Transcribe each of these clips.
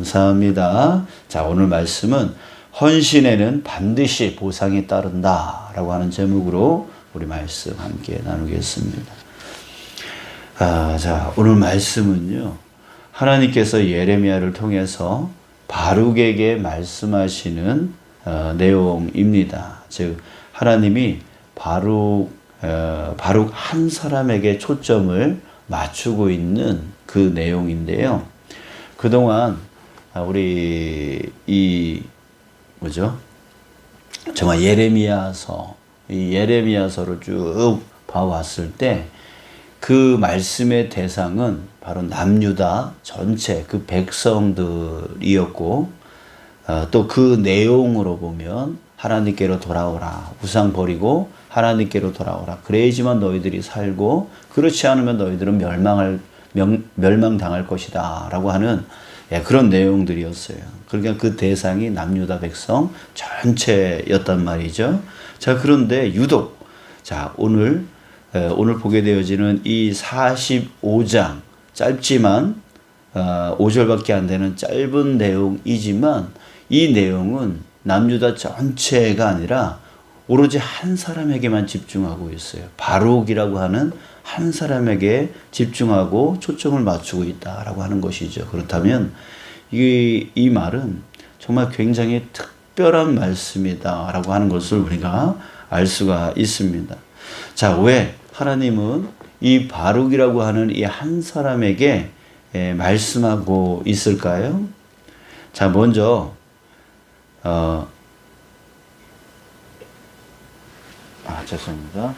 감사합니다. 자, 오늘 말씀은 헌신에는 반드시 보상이 따른다 라고 하는 제목으로 우리 말씀 함께 나누겠습니다. 자, 오늘 말씀은요, 하나님께서 예레미야를 통해서 바룩에게 말씀하시는 내용입니다. 즉 하나님이 바룩 한 사람에게 초점을 맞추고 있는 그 내용인데요. 그동안 우리 정말 이 예레미야서를 쭉 봐왔을 때 그 말씀의 대상은 바로 남유다 전체 그 백성들이었고, 또 그 내용으로 보면 하나님께로 돌아오라, 우상 버리고 하나님께로 돌아오라, 그래야지만 너희들이 살고 그렇지 않으면 너희들은 멸망당할 것이다 라고 하는 그런 내용들이었어요. 그러니까 그 대상이 남유다 백성 전체였단 말이죠. 자, 그런데 유독 오늘 보게 되어지는 이 45장 짧지만 5절밖에 안 되는 짧은 내용이지만 이 내용은 남유다 전체가 아니라 오로지 한 사람에게만 집중하고 있어요. 바룩이라고 하는 한 사람에게 집중하고 초점을 맞추고 있다라고 하는 것이죠. 그렇다면 이 말은 정말 굉장히 특별한 말씀이다라고 하는 것을 우리가 알 수가 있습니다. 자, 왜 하나님은 이 바룩이라고 하는 이 한 사람에게 말씀하고 있을까요? 자, 먼저 죄송합니다.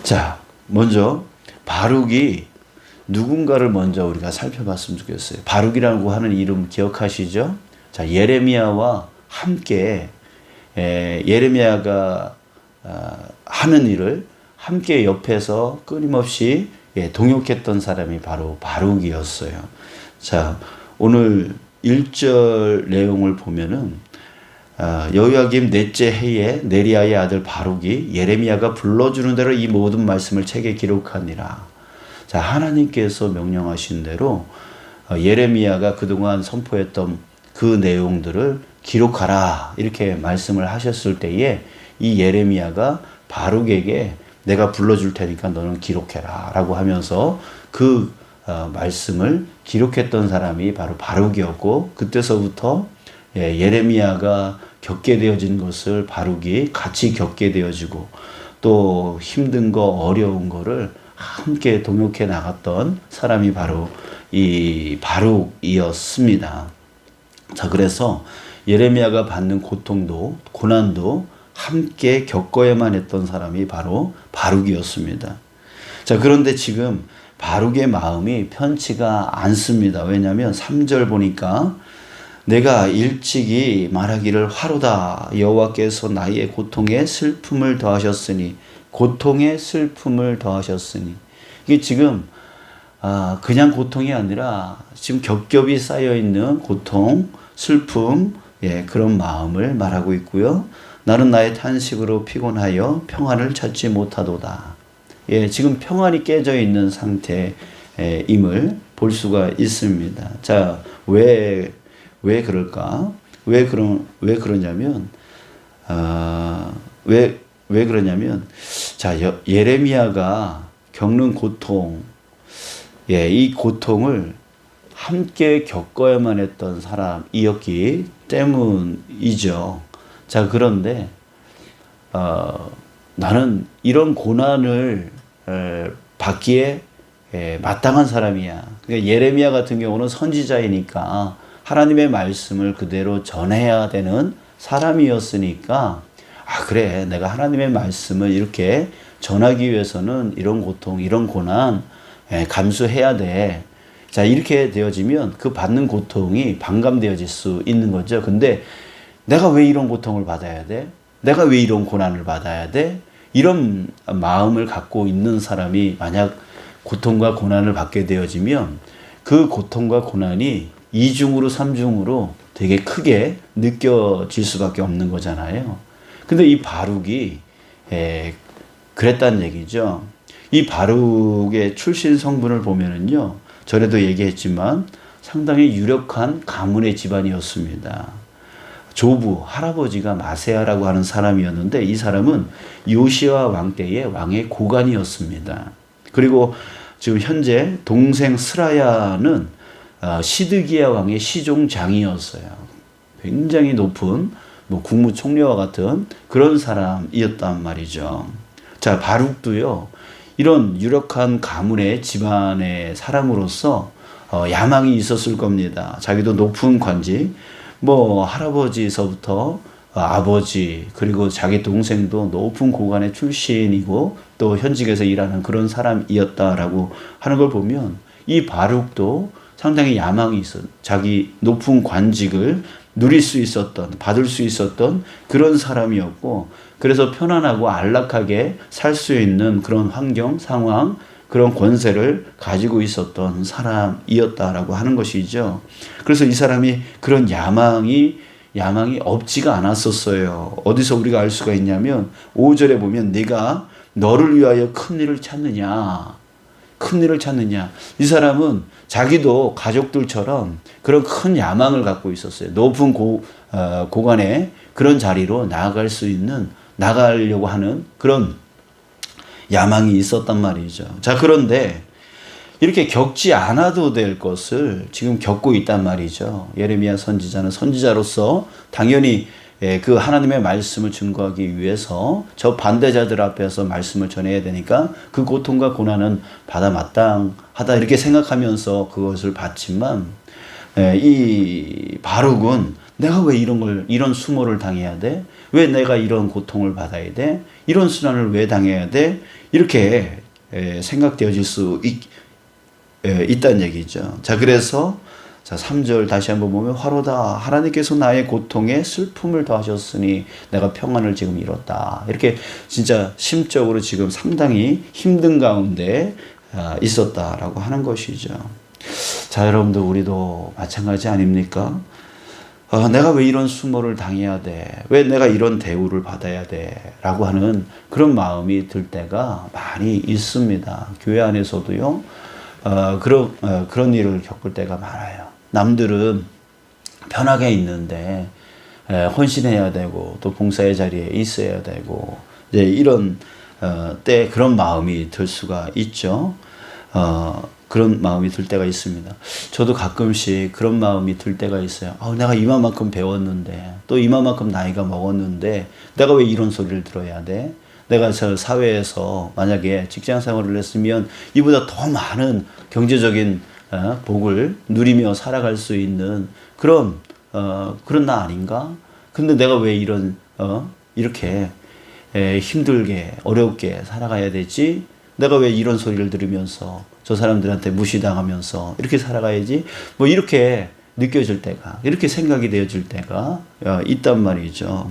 자, 먼저 바룩이 누군가를 먼저 우리가 살펴봤으면 좋겠어요. 바룩이라고 하는 이름 기억하시죠? 자, 예레미야와 함께 예레미야가 하는 일을 함께 옆에서 끊임없이 동역했던 사람이 바로 바룩이었어요. 자, 오늘 1절 내용을 보면은 여호야김 넷째 해에 네리야의 아들 바룩이 예레미야가 불러주는 대로 이 모든 말씀을 책에 기록하니라. 자, 하나님께서 명령하신 대로 예레미야가 그동안 선포했던 그 내용들을 기록하라 이렇게 말씀을 하셨을 때에 이 예레미야가 바룩에게 내가 불러줄 테니까 너는 기록해라 라고 하면서 그 말씀을 기록했던 사람이 바로 바룩이었고, 그때서부터 예레미야가 겪게 되어진 것을 바룩이 같이 겪게 되어지고, 또 힘든 거 어려운 거를 함께 동역해 나갔던 사람이 바로 이 바룩이었습니다. 자, 그래서 예레미야가 받는 고통도 고난도 함께 겪어야만 했던 사람이 바로 바룩이었습니다. 자, 그런데 지금 바룩의 마음이 편치가 않습니다. 왜냐하면 3절 보니까 내가 일찍이 말하기를 화로다, 여호와께서 나의 고통에 슬픔을 더하셨으니, 고통에 슬픔을 더하셨으니, 이게 지금 그냥 고통이 아니라 지금 겹겹이 쌓여있는 고통, 슬픔, 그런 마음을 말하고 있고요. 나는 나의 탄식으로 피곤하여 평안을 찾지 못하도다. 지금 평안이 깨져 있는 상태임을 볼 수가 있습니다. 자, 왜 그럴까? 왜 그러냐면, 자, 예레미야가 겪는 고통, 이 고통을 함께 겪어야만 했던 사람이었기 때문이죠. 자, 그런데 나는 이런 고난을 받기에 마땅한 사람이야. 그러니까 예레미야 같은 경우는 선지자이니까 하나님의 말씀을 그대로 전해야 되는 사람이었으니까, 그래, 내가 하나님의 말씀을 이렇게 전하기 위해서는 이런 고통, 이런 고난 감수해야 돼. 자, 이렇게 되어지면 그 받는 고통이 반감되어질 수 있는 거죠. 근데 내가 왜 이런 고통을 받아야 돼? 내가 왜 이런 고난을 받아야 돼? 이런 마음을 갖고 있는 사람이 만약 고통과 고난을 받게 되어지면 그 고통과 고난이 2중으로 3중으로 되게 크게 느껴질 수밖에 없는 거잖아요. 근데 이 바룩이 그랬다는 얘기죠. 이 바룩의 출신 성분을 보면은요, 전에도 얘기했지만 상당히 유력한 가문의 집안이었습니다. 조부, 할아버지가 마세아라고 하는 사람이었는데 이 사람은 요시야 왕 때의 왕의 고관이었습니다. 그리고 지금 현재 동생 스라야는 시드기야 왕의 시종장이었어요. 굉장히 높은 국무총리와 같은 그런 사람이었단 말이죠. 자, 바룩도요, 이런 유력한 가문의 집안의 사람으로서 야망이 있었을 겁니다. 자기도 높은 관직, 할아버지서부터 아버지, 그리고 자기 동생도 높은 고관의 출신이고 또 현직에서 일하는 그런 사람이었다라고 하는 걸 보면 이 바룩도 상당히 야망이 있어 자기 높은 관직을 누릴 수 있었던, 받을 수 있었던 그런 사람이었고, 그래서 편안하고 안락하게 살 수 있는 그런 환경, 상황, 그런 권세를 가지고 있었던 사람이었다라고 하는 것이죠. 그래서 이 사람이 그런 야망이 없지가 않았었어요. 어디서 우리가 알 수가 있냐면 5절에 보면 네가 너를 위하여 큰 일을 찾느냐. 큰 일을 찾느냐. 이 사람은 자기도 가족들처럼 그런 큰 야망을 갖고 있었어요. 높은 고관의 그런 자리로 나가려고 하는 그런 야망이 있었단 말이죠. 자, 그런데 이렇게 겪지 않아도 될 것을 지금 겪고 있단 말이죠. 예레미야 선지자는 선지자로서 당연히 그 하나님의 말씀을 증거하기 위해서 저 반대자들 앞에서 말씀을 전해야 되니까 그 고통과 고난은 받아 마땅하다 이렇게 생각하면서 그것을 받지만, 이 바룩은 내가 왜 이런 수모를 당해야 돼? 왜 내가 이런 고통을 받아야 돼? 이런 수난을 왜 당해야 돼? 이렇게 생각되어질 수 있다는 얘기죠. 자, 그래서 3절 다시 한번 보면 화로다. 하나님께서 나의 고통에 슬픔을 더하셨으니 내가 평안을 지금 잃었다. 이렇게 진짜 심적으로 지금 상당히 힘든 가운데 있었다라고 하는 것이죠. 자, 여러분들 우리도 마찬가지 아닙니까? 내가 왜 이런 수모를 당해야 돼? 왜 내가 이런 대우를 받아야 돼? 라고 하는 그런 마음이 들 때가 많이 있습니다. 교회 안에서도요, 그런 일을 겪을 때가 많아요. 남들은 편하게 있는데 헌신해야 되고 또 봉사의 자리에 있어야 되고 이제 이런 때 그런 마음이 들 수가 있죠. 그런 마음이 들 때가 있습니다. 저도 가끔씩 그런 마음이 들 때가 있어요. 내가 이만큼 배웠는데 또 이만큼 나이가 먹었는데 내가 왜 이런 소리를 들어야 돼? 내가 저 사회에서 만약에 직장 생활을 했으면 이보다 더 많은 경제적인 복을 누리며 살아갈 수 있는 그런 나 아닌가? 근데 내가 왜 이렇게 힘들게 어렵게 살아가야 되지? 내가 왜 이런 소리를 들으면서 저 사람들한테 무시당하면서 이렇게 살아가야지? 이렇게 느껴질 때가, 이렇게 생각이 되어질 때가 있단 말이죠.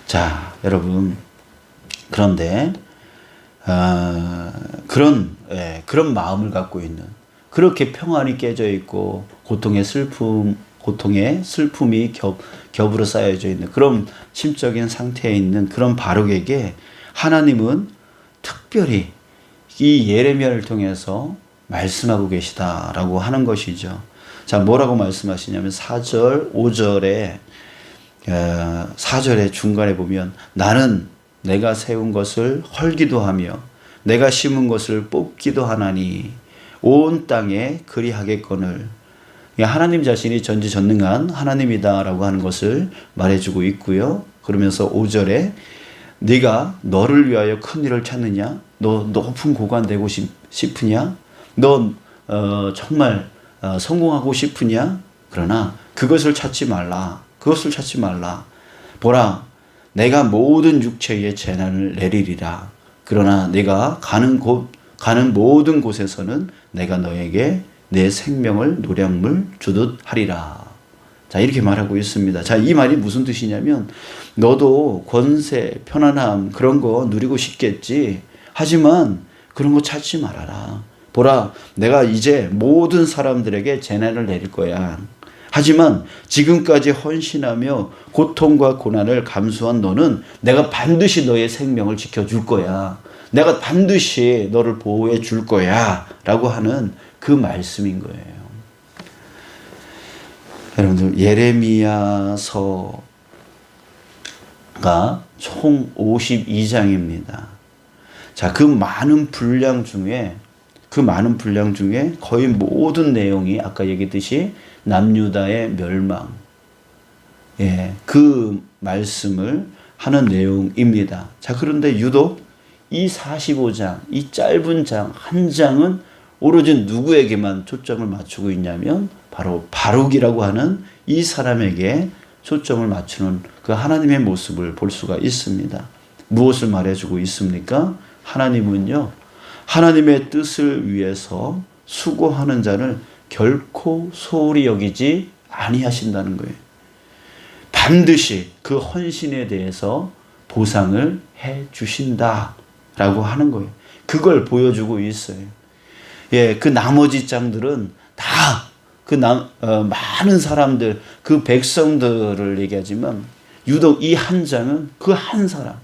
자, 여러분, 그런데 그런 마음을 갖고 있는, 그렇게 평안이 깨져 있고 고통의 슬픔이 겹으로 쌓여져 있는 그런 심적인 상태에 있는 그런 바룩에게 하나님은 특별히 이 예레미야를 통해서 말씀하고 계시다라고 하는 것이죠. 자, 뭐라고 말씀하시냐면 4절, 5절에 4절의 중간에 보면 나는 내가 세운 것을 헐기도 하며 내가 심은 것을 뽑기도 하나니 온 땅에 그리하겠거늘. 하나님 자신이 전지전능한 하나님이다라고 하는 것을 말해주고 있고요. 그러면서 5절에 네가 너를 위하여 큰 일을 찾느냐? 너 높은 고관 되고 싶으냐? 너 정말 성공하고 싶으냐? 그러나 그것을 찾지 말라. 그것을 찾지 말라. 보라, 내가 모든 육체에 재난을 내리리라. 그러나 내가 가는 모든 곳에서는 내가 너에게 내 생명을 노량물 주듯 하리라. 자, 이렇게 말하고 있습니다. 자, 이 말이 무슨 뜻이냐면 너도 권세, 편안함 그런 거 누리고 싶겠지. 하지만 그런 거 찾지 말아라. 보라, 내가 이제 모든 사람들에게 재난을 내릴 거야. 하지만 지금까지 헌신하며 고통과 고난을 감수한 너는 내가 반드시 너의 생명을 지켜줄 거야. 내가 반드시 너를 보호해 줄 거야. 라고 하는 그 말씀인 거예요. 여러분들 예레미야서가 총 52장입니다. 자, 그 많은 분량 중에 거의 모든 내용이 아까 얘기했듯이 남유다의 멸망, 그 말씀을 하는 내용입니다. 자, 그런데 유독 이 45장, 이 짧은 장 한 장은 오로지 누구에게만 초점을 맞추고 있냐면 바로 바룩이라고 하는 이 사람에게 초점을 맞추는 그 하나님의 모습을 볼 수가 있습니다. 무엇을 말해주고 있습니까? 하나님은요, 하나님의 뜻을 위해서 수고하는 자를 결코 소홀히 여기지 아니하신다는 거예요. 반드시 그 헌신에 대해서 보상을 해 주신다라고 하는 거예요. 그걸 보여주고 있어요. 그 나머지 장들은 다 많은 사람들, 그 백성들을 얘기하지만 유독 이 한 장은 그 한 사람,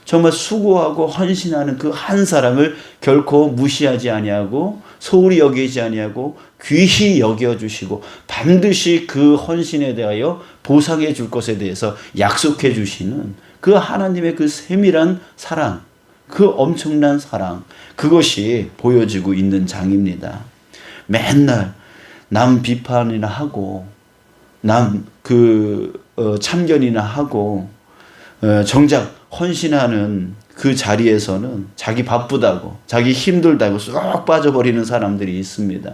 정말 수고하고 헌신하는 그 한 사람을 결코 무시하지 아니하고 소홀히 여기지 아니하고 귀히 여겨주시고 반드시 그 헌신에 대하여 보상해 줄 것에 대해서 약속해 주시는 그 하나님의 그 세밀한 사랑, 그 엄청난 사랑, 그것이 보여지고 있는 장입니다. 맨날 남 비판이나 하고 남 참견이나 하고 정작 헌신하는 그 자리에서는 자기 바쁘다고, 자기 힘들다고 쏙 빠져버리는 사람들이 있습니다.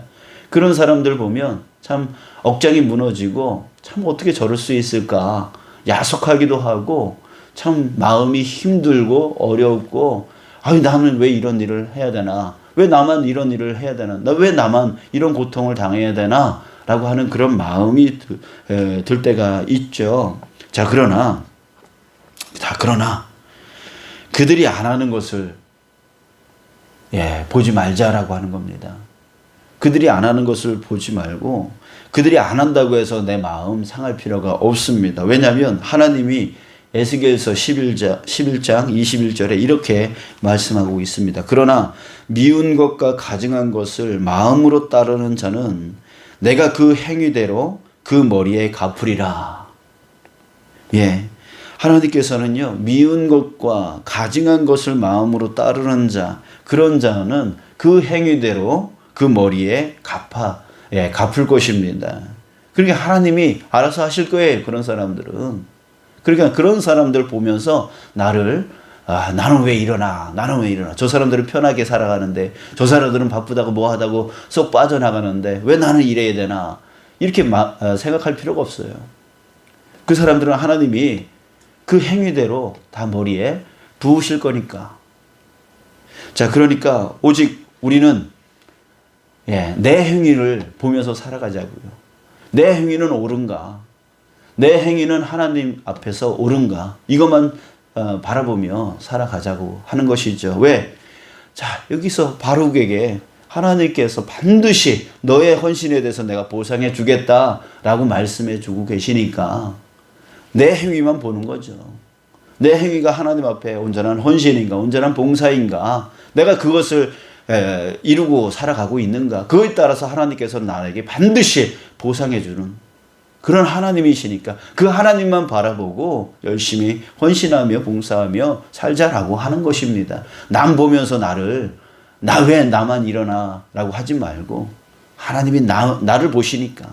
그런 사람들 보면 참 억장이 무너지고 참 어떻게 저럴 수 있을까 야속하기도 하고 참 마음이 힘들고 어렵고, 아니 나는 왜 이런 일을 해야 되나, 왜 나만 이런 일을 해야 되나, 왜 나만 이런 고통을 당해야 되나 라고 하는 그런 마음이 들 때가 있죠. 자, 그러나 그들이 안 하는 것을 보지 말자라고 하는 겁니다. 그들이 안 하는 것을 보지 말고 그들이 안 한다고 해서 내 마음 상할 필요가 없습니다. 왜냐하면 하나님이 에스겔서 11장 21절에 이렇게 말씀하고 있습니다. 그러나 미운 것과 가증한 것을 마음으로 따르는 자는 내가 그 행위대로 그 머리에 갚으리라. 하나님께서는요, 미운 것과 가증한 것을 마음으로 따르는 자, 그런 자는 그 행위대로 그 머리에 갚을 것입니다. 그러니까 하나님이 알아서 하실 거예요, 그런 사람들은. 그러니까 그런 사람들 보면서 나는 왜 이러나, 저 사람들은 편하게 살아가는데, 저 사람들은 바쁘다고 뭐하다고 쏙 빠져나가는데 왜 나는 이래야 되나, 이렇게 생각할 필요가 없어요. 그 사람들은 하나님이 그 행위대로 다 머리에 부으실 거니까. 자, 그러니까 오직 우리는 내 행위를 보면서 살아가자고요. 내 행위는 옳은가, 내 행위는 하나님 앞에서 옳은가, 이것만 바라보며 살아가자고 하는 것이죠. 왜? 자, 여기서 바룩에게 하나님께서 반드시 너의 헌신에 대해서 내가 보상해 주겠다라고 말씀해 주고 계시니까 내 행위만 보는 거죠. 내 행위가 하나님 앞에 온전한 헌신인가, 온전한 봉사인가, 내가 그것을 이루고 살아가고 있는가, 그거에 따라서 하나님께서 나에게 반드시 보상해 주는 그런 하나님이시니까 그 하나님만 바라보고 열심히 헌신하며 봉사하며 살자라고 하는 것입니다. 남 보면서 왜 나만 일어나 라고 하지 말고 하나님이 나를 보시니까,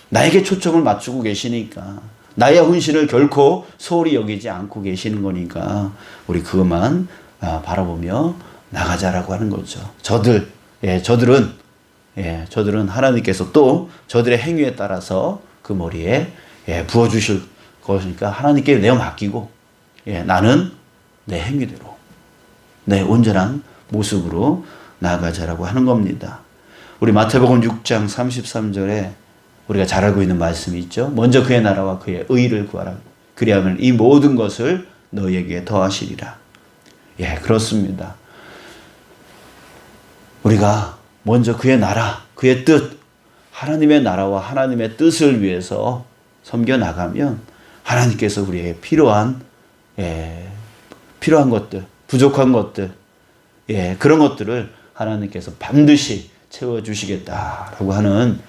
나에게 초점을 맞추고 계시니까, 나의 헌신을 결코 소홀히 여기지 않고 계시는 거니까 우리 그것만 바라보며 나가자라고 하는 거죠. 저들은 하나님께서 또 저들의 행위에 따라서 그 머리에 부어주실 것이니까 하나님께 내어 맡기고 나는 내 행위대로 내 온전한 모습으로 나아가자라고 하는 겁니다. 우리 마태복음 6장 33절에 우리가 잘 알고 있는 말씀이 있죠. 먼저 그의 나라와 그의 의를 구하라. 그리하면 이 모든 것을 너희에게 더하시리라. 그렇습니다. 우리가 먼저 그의 나라, 그의 뜻, 하나님의 나라와 하나님의 뜻을 위해서 섬겨나가면 하나님께서 우리에게 필요한 것들, 부족한 것들, 그런 것들을 하나님께서 반드시 채워주시겠다라고 하는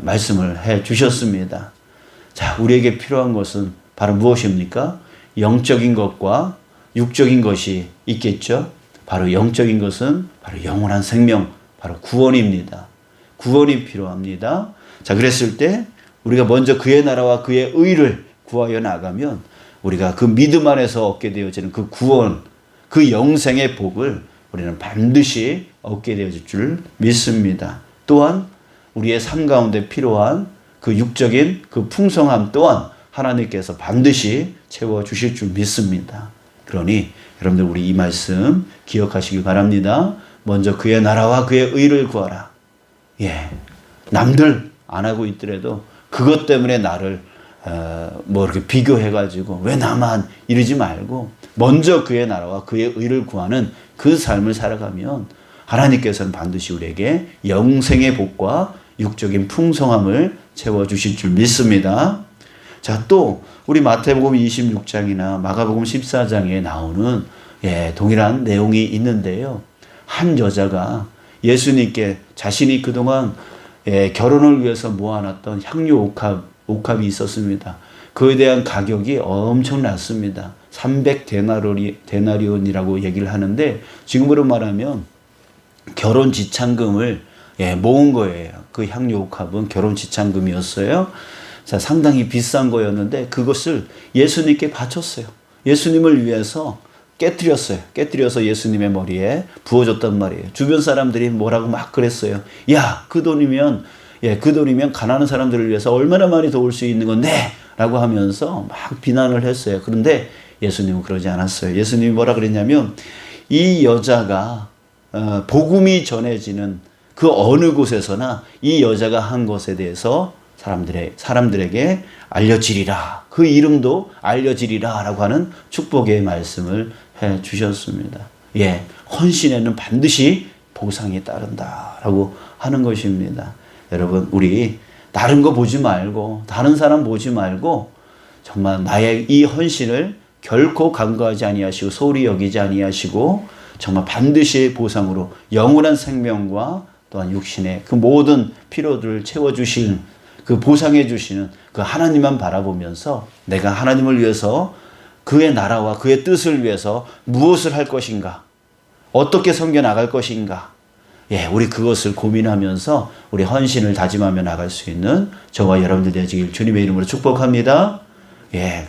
말씀을 해 주셨습니다. 자, 우리에게 필요한 것은 바로 무엇입니까? 영적인 것과 육적인 것이 있겠죠. 바로 영적인 것은 바로 영원한 생명, 바로 구원입니다. 구원이 필요합니다. 자, 그랬을 때 우리가 먼저 그의 나라와 그의 의를 구하여 나가면 우리가 그 믿음 안에서 얻게 되어지는 그 구원, 그 영생의 복을 우리는 반드시 얻게 되어질 줄 믿습니다. 또한 우리의 삶 가운데 필요한 그 육적인 그 풍성함 또한 하나님께서 반드시 채워주실 줄 믿습니다. 그러니 여러분들 우리 이 말씀 기억하시기 바랍니다. 먼저 그의 나라와 그의 의를 구하라. 남들 안 하고 있더라도 그것 때문에 나를 이렇게 비교해가지고 왜 나만 이러지 말고 먼저 그의 나라와 그의 의를 구하는 그 삶을 살아가면 하나님께서는 반드시 우리에게 영생의 복과 육적인 풍성함을 채워주실 줄 믿습니다. 자, 또 우리 마태복음 26장이나 마가복음 14장에 나오는 동일한 내용이 있는데요. 한 여자가 예수님께 자신이 그동안 결혼을 위해서 모아놨던 향유 옥합이 있었습니다. 그에 대한 가격이 엄청났습니다. 300데나리온이라고 얘기를 하는데 지금으로 말하면 결혼 지참금을 모은 거예요. 그 향유 옥합은 결혼 지참금이었어요. 자, 상당히 비싼 거였는데 그것을 예수님께 바쳤어요. 예수님을 위해서 깨뜨렸어요. 깨뜨려서 예수님의 머리에 부어줬단 말이에요. 주변 사람들이 뭐라고 막 그랬어요. 야, 그 돈이면 가난한 사람들을 위해서 얼마나 많이 도울 수 있는 건데 라고 하면서 막 비난을 했어요. 그런데 예수님은 그러지 않았어요. 예수님이 뭐라 그랬냐면 이 여자가 복음이 전해지는 그 어느 곳에서나 이 여자가 한 것에 대해서 사람들에게 알려지리라. 그 이름도 알려지리라 라고 하는 축복의 말씀을 해 주셨습니다. 헌신에는 반드시 보상이 따른다 라고 하는 것입니다. 여러분, 우리 다른 거 보지 말고 다른 사람 보지 말고 정말 나의 이 헌신을 결코 간과하지 아니하시고 소홀히 여기지 아니하시고 정말 반드시 보상으로 영원한 생명과 또한 육신의 그 모든 필요들을 채워주신 그 보상해 주시는 그 하나님만 바라보면서 내가 하나님을 위해서 그의 나라와 그의 뜻을 위해서 무엇을 할 것인가, 어떻게 섬겨 나갈 것인가, 우리 그것을 고민하면서 우리 헌신을 다짐하며 나갈 수 있는 저와 여러분들 되시길 주님의 이름으로 축복합니다.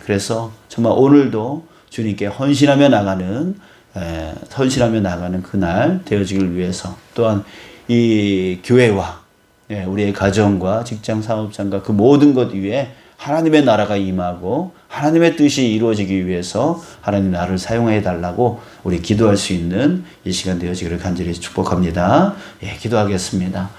그래서 정말 오늘도 주님께 헌신하며 나가는 그날 되어지길 위해서 또한 이 교회와 우리의 가정과 직장 사업장과 그 모든 것 위에 하나님의 나라가 임하고 하나님의 뜻이 이루어지기 위해서 하나님 나를 사용해 달라고 우리 기도할 수 있는 이 시간 되어지기를 간절히 축복합니다. 기도하겠습니다.